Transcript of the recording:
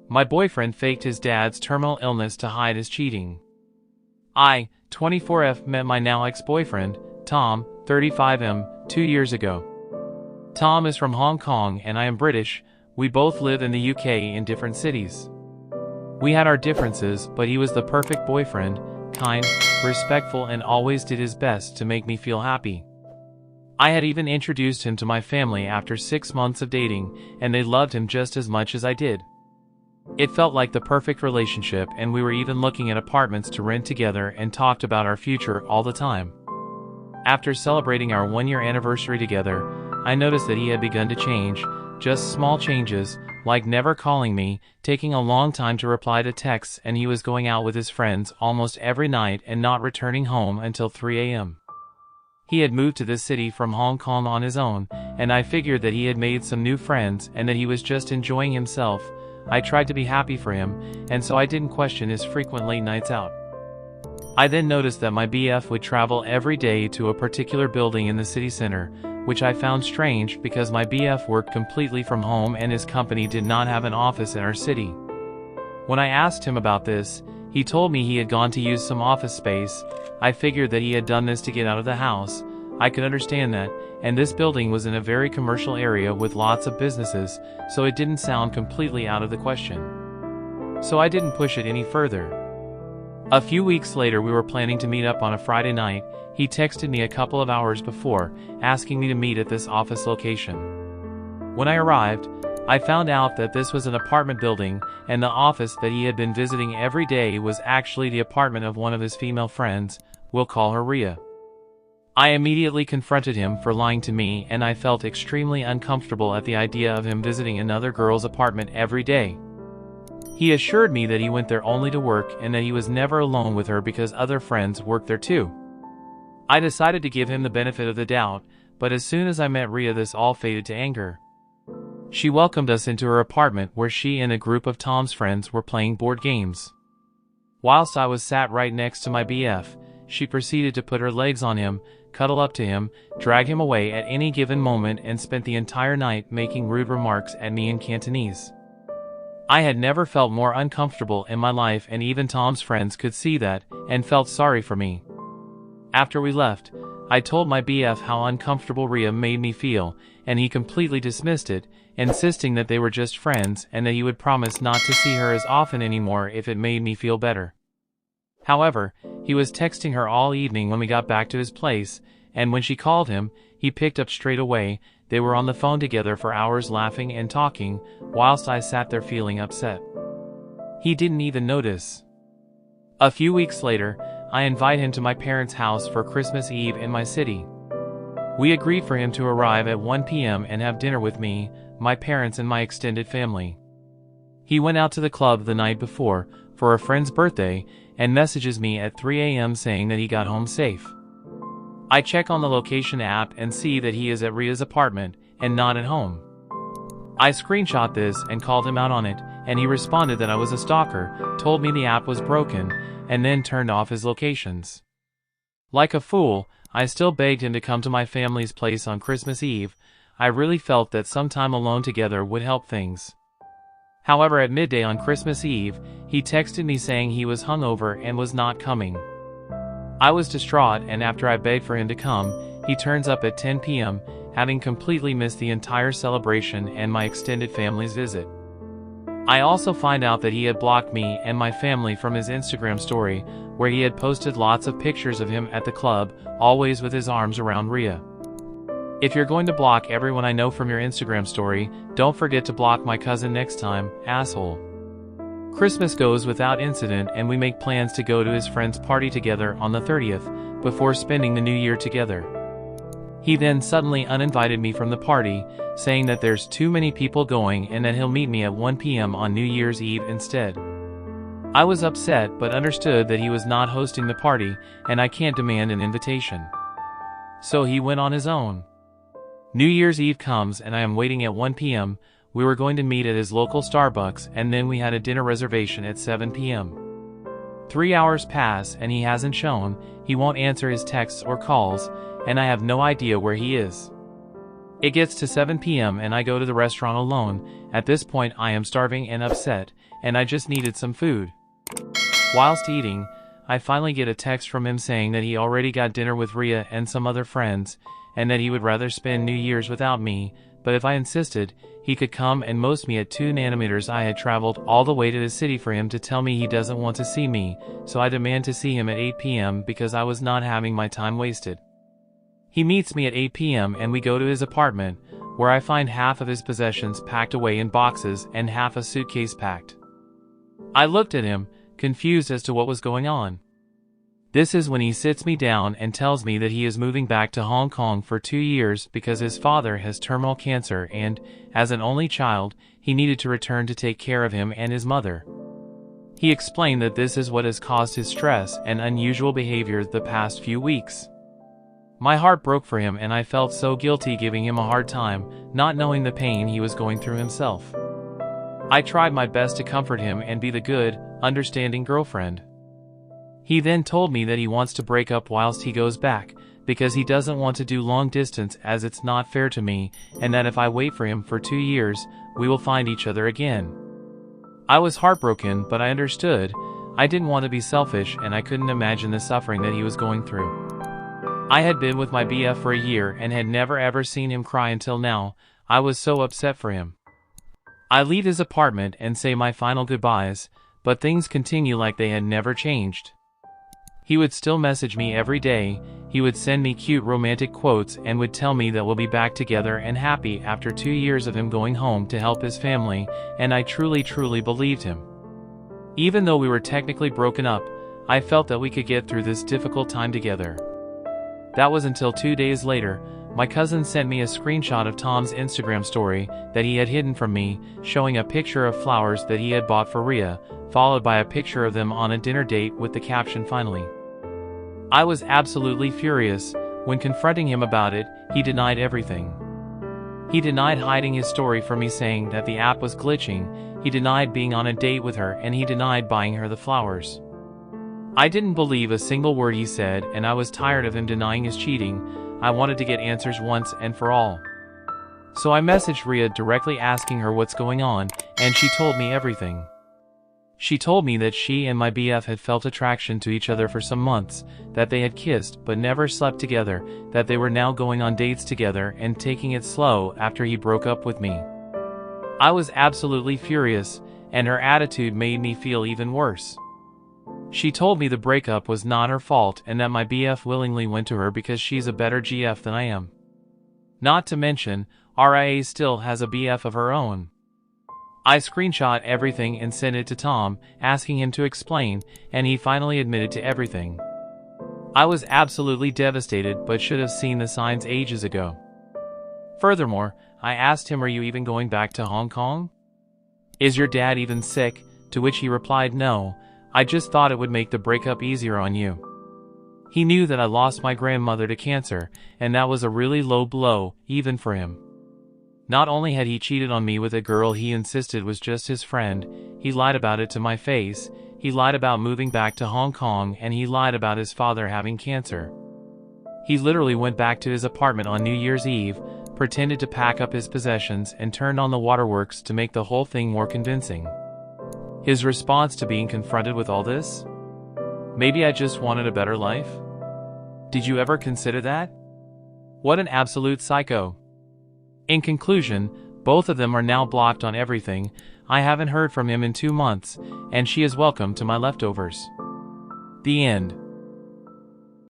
My boyfriend faked his dad's terminal illness to hide his cheating. I, 24F, met my now ex-boyfriend, Tom, 35M, 2 years ago. Tom is from Hong Kong and I am British. We both live in the UK in different cities. We had our differences, but he was the perfect boyfriend, kind, respectful, and always did his best to make me feel happy. I had even introduced him to my family after 6 months of dating, and they loved him just as much as I did. It felt like the perfect relationship, and we were even looking at apartments to rent together and talked about our future all the time. After celebrating our 1-year anniversary together, I noticed that he had begun to change, just small changes, like never calling me, taking a long time to reply to texts, and he was going out with his friends almost every night and not returning home until 3 a.m. He had moved to this city from Hong Kong on his own, and I figured that he had made some new friends and that he was just enjoying himself. I tried to be happy for him, and so I didn't question his frequent late nights out. I then noticed that my BF would travel every day to a particular building in the city center, which I found strange because my BF worked completely from home and his company did not have an office in our city. When I asked him about this, he told me he had gone to use some office space. I figured that he had done this to get out of the house. I could understand that, and this building was in a very commercial area with lots of businesses, so it didn't sound completely out of the question. So I didn't push it any further. A few weeks later, we were planning to meet up on a Friday night. He texted me a couple of hours before, asking me to meet at this office location. When I arrived, I found out that this was an apartment building, and the office that he had been visiting every day was actually the apartment of one of his female friends. We'll call her Rhea. I immediately confronted him for lying to me, and I felt extremely uncomfortable at the idea of him visiting another girl's apartment every day. He assured me that he went there only to work and that he was never alone with her because other friends worked there too. I decided to give him the benefit of the doubt, but as soon as I met Rhea, this all faded to anger. She welcomed us into her apartment where she and a group of Tom's friends were playing board games. Whilst I was sat right next to my BF, she proceeded to put her legs on him, cuddle up to him, drag him away at any given moment, and spent the entire night making rude remarks at me in Cantonese. I had never felt more uncomfortable in my life, and even Tom's friends could see that, and felt sorry for me. After we left, I told my BF how uncomfortable Rhea made me feel, and he completely dismissed it, insisting that they were just friends and that he would promise not to see her as often anymore if it made me feel better. However, he was texting her all evening when we got back to his place, and when she called him, he picked up straight away. They were on the phone together for hours laughing and talking, whilst I sat there feeling upset. He didn't even notice. A few weeks later, I invite him to my parents' house for Christmas Eve in my city. We agreed for him to arrive at 1 p.m. and have dinner with me, my parents, and my extended family. He went out to the club the night before, for a friend's birthday, and messages me at 3 a.m. saying that he got home safe. I check on the location app and see that he is at Rhea's apartment, and not at home. I screenshot this and called him out on it, and he responded that I was a stalker, told me the app was broken, and then turned off his locations. Like a fool, I still begged him to come to my family's place on Christmas Eve. I really felt that some time alone together would help things. However, at midday on Christmas Eve, he texted me saying he was hungover and was not coming. I was distraught, and after I begged for him to come, he turns up at 10 p.m., having completely missed the entire celebration and my extended family's visit. I also find out that he had blocked me and my family from his Instagram story, where he had posted lots of pictures of him at the club, always with his arms around Rhea. If you're going to block everyone I know from your Instagram story, don't forget to block my cousin next time, asshole. Christmas goes without incident, and we make plans to go to his friend's party together on the 30th, before spending the new year together. He then suddenly uninvited me from the party, saying that there's too many people going and that he'll meet me at 1 p.m. on New Year's Eve instead. I was upset but understood that he was not hosting the party, and I can't demand an invitation. So he went on his own. New Year's Eve comes and I am waiting at 1 p.m. We were going to meet at his local Starbucks, and then we had a dinner reservation at 7 p.m. 3 hours pass and he hasn't shown. He won't answer his texts or calls, and I have no idea where he is. It gets to 7 p.m. and I go to the restaurant alone. At this point I am starving and upset, and I just needed some food. Whilst eating, I finally get a text from him saying that he already got dinner with Rhea and some other friends, and that he would rather spend New Year's without me, but if I insisted, he could come and most me at 2 nanometers. I had traveled all the way to the city for him to tell me he doesn't want to see me, so I demand to see him at 8 p.m. because I was not having my time wasted. He meets me at 8 p.m. and we go to his apartment, where I find half of his possessions packed away in boxes and half a suitcase packed. I looked at him, confused as to what was going on. This is when he sits me down and tells me that he is moving back to Hong Kong for 2 years because his father has terminal cancer and, as an only child, he needed to return to take care of him and his mother. He explained that this is what has caused his stress and unusual behavior the past few weeks. My heart broke for him and I felt so guilty giving him a hard time, not knowing the pain he was going through himself. I tried my best to comfort him and be the good, understanding girlfriend. He then told me that he wants to break up whilst he goes back, because he doesn't want to do long distance as it's not fair to me, and that if I wait for him for 2 years, we will find each other again. I was heartbroken, but I understood. I didn't want to be selfish and I couldn't imagine the suffering that he was going through. I had been with my BF for a year and had never ever seen him cry until now. I was so upset for him. I leave his apartment and say my final goodbyes, but things continue like they had never changed. He would still message me every day, he would send me cute romantic quotes and would tell me that we'll be back together and happy after 2 years of him going home to help his family, and I truly believed him. Even though we were technically broken up, I felt that we could get through this difficult time together. That was until 2 days later, my cousin sent me a screenshot of Tom's Instagram story that he had hidden from me, showing a picture of flowers that he had bought for Rhea, followed by a picture of them on a dinner date with the caption "Finally." I was absolutely furious. When confronting him about it, he denied everything. He denied hiding his story from me, saying that the app was glitching, he denied being on a date with her, and he denied buying her the flowers. I didn't believe a single word he said, and I was tired of him denying his cheating. I wanted to get answers once and for all. So I messaged Rhea directly asking her what's going on, and she told me everything. She told me that she and my BF had felt attraction to each other for some months, that they had kissed but never slept together, that they were now going on dates together and taking it slow after he broke up with me. I was absolutely furious, and her attitude made me feel even worse. She told me the breakup was not her fault and that my BF willingly went to her because she's a better GF than I am. Not to mention, RIA still has a BF of her own. I screenshot everything and sent it to Tom, asking him to explain, and he finally admitted to everything. I was absolutely devastated but should have seen the signs ages ago. Furthermore, I asked him, "Are you even going back to Hong Kong? Is your dad even sick?" To which he replied, "No, I just thought it would make the breakup easier on you." He knew that I lost my grandmother to cancer, and that was a really low blow, even for him. Not only had he cheated on me with a girl he insisted was just his friend, he lied about it to my face, he lied about moving back to Hong Kong, and he lied about his father having cancer. He literally went back to his apartment on New Year's Eve, pretended to pack up his possessions, and turned on the waterworks to make the whole thing more convincing. His response to being confronted with all this? Maybe I just wanted a better life? Did you ever consider that? What an absolute psycho. In conclusion, both of them are now blocked on everything. I haven't heard from him in 2 months, and she is welcome to my leftovers. The end.